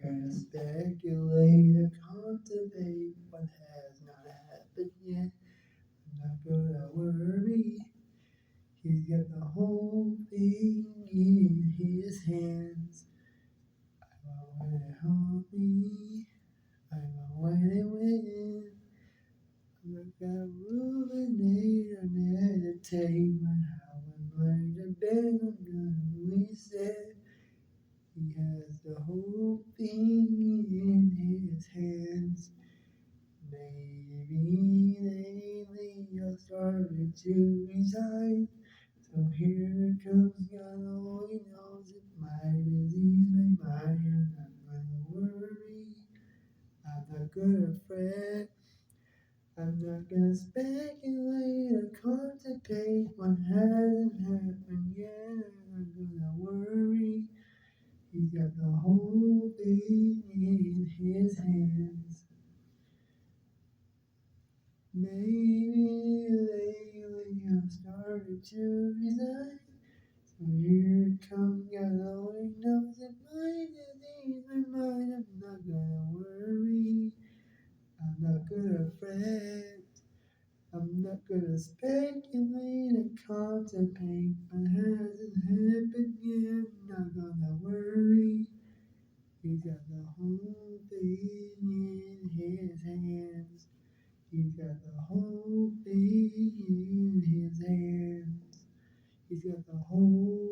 gonna speculate or contemplate what has not happened yet. I'm not gonna worry. He's got the whole thing in his hands. I want it hold me. I want it win. I'm not gonna ruminate or meditate on how I'm going to bend on the we said. He has the whole thing in his hands. Maybe lately I started to resign. So here it comes, God only knows it might relieve my mind. I'm not gonna worry, I'm not gonna fret. I'm not gonna speculate or contemplate what hasn't happened yet. I'm not gonna worry. He's got the whole thing in his hands. Maybe lately I've started to resign. So here it comes, God only knows it might disease my mind. I'm not gonna worry, I'm not gonna fret. I'm not gonna speculate or contemplate what hasn't happened yet. I'm not gonna worry. He's got the whole thing in his hands. He's got the whole thing in his hands. He's got the whole